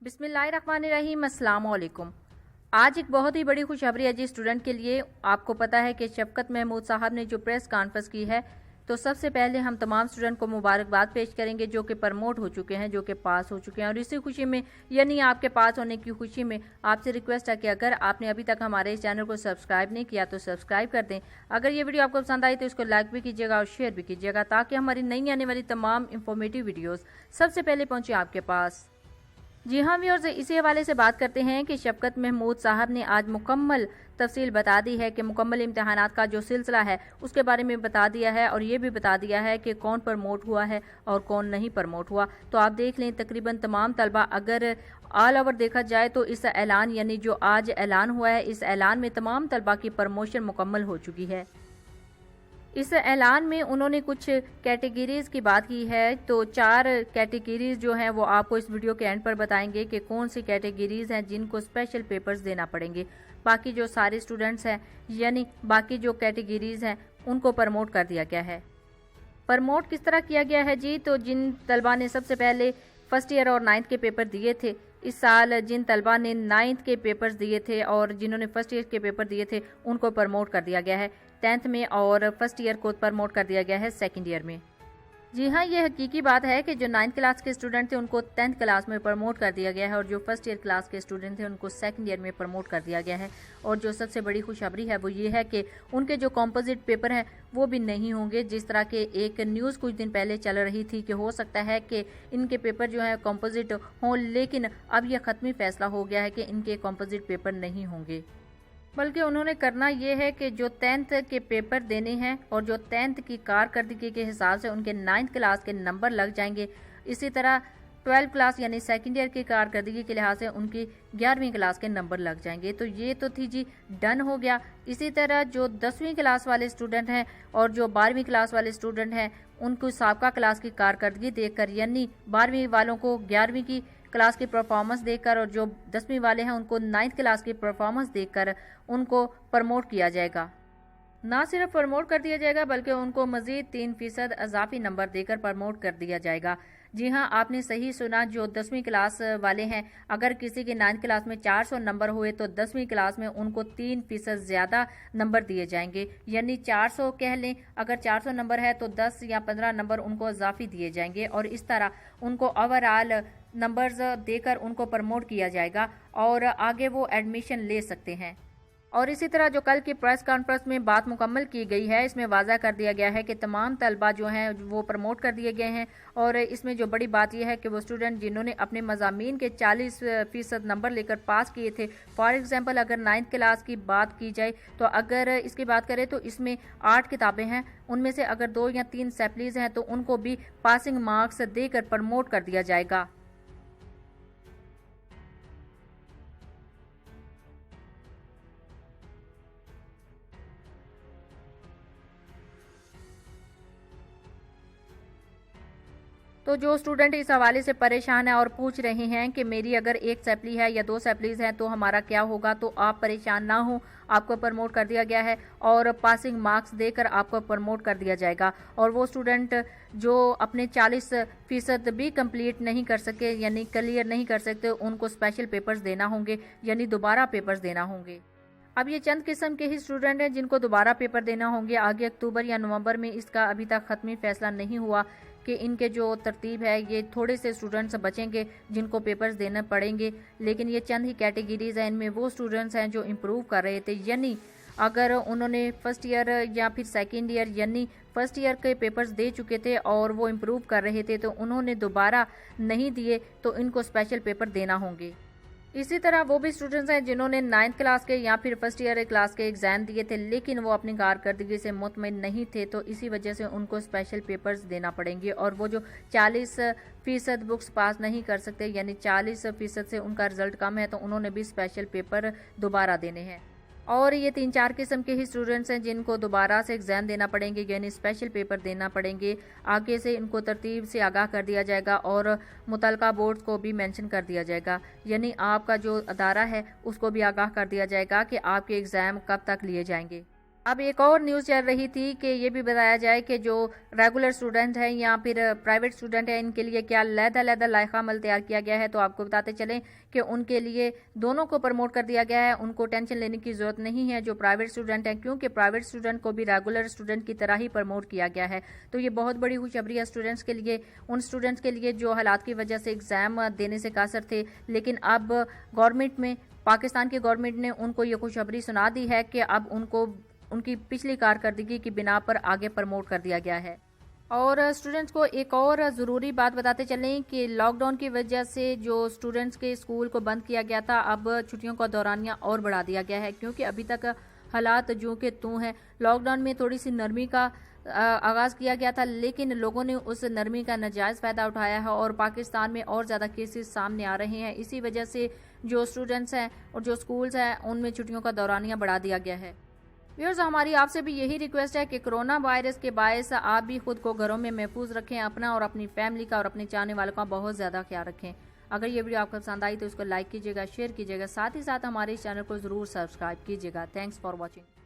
बिस्मिल्लाहिर्रहमानिर्रहीम, अस्सलाम वालेकुम। आज एक बहुत ही बड़ी खुशखबरी है जी स्टूडेंट के लिए। आपको पता है कि शफकत महमूद साहब ने जो प्रेस कॉन्फ्रेंस की है, तो सबसे पहले हम तमाम स्टूडेंट को मुबारकबाद पेश करेंगे जो कि प्रमोट हो चुके हैं, जो कि पास हो चुके हैं। और इसी खुशी में, यानी आपके पास होने की खुशी में, आपसे रिक्वेस्ट है कि अगर आपने अभी तक हमारे इस चैनल को सब्सक्राइब नहीं किया तो सब्सक्राइब कर दें। अगर ये वीडियो आपको पसंद आई तो इसको लाइक भी कीजिएगा और शेयर भी कीजिएगा, ताकि हमारी नई आने वाली तमाम इंफॉर्मेटिव वीडियोज़ सबसे पहले पहुँचे आपके पास। जी हाँ व्यूअर्स, इसी हवाले से बात करते हैं कि शफकत महमूद साहब ने आज मुकम्मल तफसील बता दी है कि मुकम्मल इम्तहानात का जो सिलसिला है उसके बारे में बता दिया है, और ये भी बता दिया है कि कौन प्रमोट हुआ है और कौन नहीं प्रमोट हुआ। तो आप देख लें, तकरीबन तमाम तलबा, अगर ऑल ओवर देखा जाए तो इस ऐलान, यानी जो आज ऐलान हुआ है, इस ऐलान में तमाम तलबा की प्रमोशन मुकम्मल हो चुकी है। इस ऐलान में उन्होंने कुछ कैटेगरीज की बात की है, तो 4 कैटेगरीज जो हैं वो आपको इस वीडियो के एंड पर बताएंगे कि कौन सी कैटेगरीज हैं जिनको स्पेशल पेपर्स देना पड़ेंगे। बाकी जो सारे स्टूडेंट्स हैं, यानी बाकी जो कैटेगरीज हैं, उनको प्रमोट कर दिया गया है। प्रमोट किस तरह किया गया है जी? तो जिन तलबा ने सबसे पहले फर्स्ट ईयर और 9th के पेपर दिए थे, इस साल जिन तलबा ने 9th के पेपर्स दिए थे और जिन्होंने फर्स्ट ईयर के पेपर दिए थे, उनको प्रमोट कर दिया गया है 10th में, और फर्स्ट ईयर को प्रमोट कर दिया गया है सेकंड ईयर में। जी हाँ, ये हकीकी बात है कि जो 9th क्लास के स्टूडेंट थे उनको 10th क्लास में प्रमोट कर दिया गया है, और जो फर्स्ट ईयर क्लास के स्टूडेंट थे उनको सेकंड ईयर में प्रमोट कर दिया गया है। और जो सबसे बड़ी खुशखबरी है वो ये है कि उनके जो कॉम्पोजिट पेपर हैं वो भी नहीं होंगे। जिस तरह के एक न्यूज़ कुछ दिन पहले चल रही थी कि हो सकता है कि इनके पेपर जो है कॉम्पोजिट हों, लेकिन अब यह ख़त्मी फैसला हो गया है कि इनके कॉम्पोजिट पेपर नहीं होंगे, बल्कि उन्होंने करना ये है कि जो 10th के पेपर देने हैं और जो 10th की कारकर्दगी के हिसाब से उनके 9th क्लास के नंबर लग जाएंगे, इसी तरह 12th क्लास यानी सेकंड ईयर की कारकर्दगी के लिहाज से उनकी 11वीं क्लास के नंबर लग जाएंगे। तो ये तो थी जी, डन हो गया। इसी तरह जो 10वीं क्लास वाले स्टूडेंट हैं और जो 12वीं क्लास वाले स्टूडेंट हैं, उनको साबका क्लास की कारकर्दगी देखकर, यानी 12वीं वालों को 11वीं की क्लास की परफॉर्मेंस देखकर, और जो 10वीं वाले हैं उनको 9th क्लास की परफॉर्मेंस देखकर उनको प्रमोट किया जाएगा। ना सिर्फ प्रमोट कर दिया जाएगा बल्कि उनको मजीद 3% इजाफी नंबर देकर प्रमोट कर दिया जाएगा। जी हाँ, आपने सही सुना, जो 10वीं क्लास वाले हैं, अगर किसी के 9th क्लास में 400 नंबर हुए तो 10वीं क्लास में उनको 3% ज़्यादा नंबर दिए जाएंगे, यानी 400 कह लें। अगर 400 नंबर है तो 10 या 15 नंबर उनको इजाफी दिए जाएंगे, और इस तरह उनको ओवरऑल नंबर्स देकर उनको प्रमोट किया जाएगा और आगे वो एडमिशन ले सकते हैं। और इसी तरह जो कल की प्रेस कॉन्फ्रेंस में बात मुकम्मल की गई है, इसमें वाज़ा कर दिया गया है कि तमाम तलबा जो हैं वो प्रमोट कर दिए गए हैं। और इसमें जो बड़ी बात यह है कि वो स्टूडेंट जिन्होंने अपने मज़ामीन के 40% नंबर लेकर पास किए थे, फॉर एग्जांपल अगर 9th क्लास की बात की जाए तो अगर इसकी बात करें तो इसमें 8 किताबें हैं, उनमें से अगर 2 या 3 सैप्लीज हैं तो उनको भी पासिंग मार्क्स देकर प्रमोट कर दिया जाएगा। तो जो स्टूडेंट इस हवाले से परेशान है और पूछ रहे हैं कि मेरी अगर 1 सैप्ली है या 2 सैप्लीज हैं तो हमारा क्या होगा, तो आप परेशान ना हो, आपको प्रमोट कर दिया गया है और पासिंग मार्क्स देकर आपको प्रमोट कर दिया जाएगा। और वो स्टूडेंट जो अपने 40% भी कंप्लीट नहीं कर सके, यानी क्लियर नहीं कर सकते, उनको स्पेशल पेपर्स देना होंगे, यानी दोबारा पेपर्स देना होंगे। अब ये चंद किस्म के ही स्टूडेंट हैं जिनको दोबारा पेपर देना होंगे। आगे अक्टूबर या नवंबर में इसका अभी तक ख़त्मी फैसला नहीं हुआ कि इनके जो तरतीब है, ये थोड़े से स्टूडेंट्स बचेंगे जिनको पेपर्स देने पड़ेंगे, लेकिन ये चंद ही कैटेगरीज हैं। इनमें वो स्टूडेंट्स हैं जो इम्प्रूव कर रहे थे, यानी अगर उन्होंने फर्स्ट ईयर या फिर सेकेंड ईयर, यानी फर्स्ट ईयर के पेपर्स दे चुके थे और वो इम्प्रूव कर रहे थे, तो उन्होंने दोबारा नहीं दिए तो इनको स्पेशल पेपर देना होंगे। इसी तरह वो भी स्टूडेंट्स हैं जिन्होंने 9th क्लास के या फिर फर्स्ट ईयर क्लास के एग्ज़ाम दिए थे, लेकिन वो अपनी कारकर्दगी से मुतमईन नहीं थे, तो इसी वजह से उनको स्पेशल पेपर्स देना पड़ेंगे। और वो जो 40% बुक्स पास नहीं कर सकते, यानी 40% से उनका रिजल्ट कम है, तो उन्होंने भी स्पेशल पेपर दोबारा देने हैं। और ये 3-4 किस्म के ही स्टूडेंट्स हैं जिनको दोबारा से एग्ज़ाम देना पड़ेंगे, यानी स्पेशल पेपर देना पड़ेंगे। आगे से इनको तरतीब से आगाह कर दिया जाएगा और मुतलका बोर्ड्स को भी मेंशन कर दिया जाएगा, यानी आपका जो अदारा है उसको भी आगाह कर दिया जाएगा कि आपके एग्ज़ाम कब तक लिए जाएंगे। اب ایک اور نیوز چل رہی تھی کہ یہ بھی بتایا جائے کہ جو ریگولر سٹوڈنٹ ہیں یا پھر پرائیویٹ سٹوڈنٹ ہیں ان کے لیے کیا علیحدہ لائحہ عمل تیار کیا گیا ہے. تو آپ کو بتاتے چلیں کہ ان کے لیے دونوں کو پروموٹ کر دیا گیا ہے. ان کو ٹینشن لینے کی ضرورت نہیں ہے جو پرائیویٹ سٹوڈنٹ ہیں, کیونکہ پرائیویٹ سٹوڈنٹ کو بھی ریگولر سٹوڈنٹ کی طرح ہی پروموٹ کیا گیا ہے. تو یہ بہت بڑی خوشخبری ہے اسٹوڈنٹس کے لیے, ان اسٹوڈنٹس کے لیے جو حالات کی وجہ سے ایگزام دینے سے قاصر تھے, لیکن اب گورنمنٹ میں پاکستان کی گورنمنٹ نے ان کو یہ خوشخبری سنا دی ہے کہ اب ان کو ان کی پچھلی کارکردگی کی بنا پر آگے پروموٹ کر دیا گیا ہے. اور اسٹوڈنٹس کو ایک اور ضروری بات بتاتے چلیں کہ لاک ڈاؤن کی وجہ سے جو اسٹوڈنٹس کے اسکول کو بند کیا گیا تھا, اب چھٹیوں کا دورانیہ اور بڑھا دیا گیا ہے, کیونکہ ابھی تک حالات جو کہ ہیں. لاک ڈاؤن میں تھوڑی سی نرمی کا آغاز کیا گیا تھا, لیکن لوگوں نے اس نرمی کا ناجائز فائدہ اٹھایا ہے اور پاکستان میں اور زیادہ کیسز سامنے آ رہے ہیں. اسی وجہ سے جو اسٹوڈنٹس ہیں اور جو اسکولز ہیں ان میں چھٹیوں کا دورانیہ بڑھا دیا گیا ہے. ویورز, ہماری آپ سے بھی یہی ریکویسٹ ہے کہ کرونا وائرس کے باعث آپ بھی خود کو گھروں میں محفوظ رکھیں, اپنا اور اپنی فیملی کا اور اپنے چاہنے والوں کا بہت زیادہ خیال رکھیں. اگر یہ ویڈیو آپ کو پسند آئی تو اس کو لائک کیجیے گا, شیئر کیجیے گا, ساتھ ہی ساتھ ہمارے اس چینل کو ضرور سبسکرائب کیجیے گا. Thanks for watching.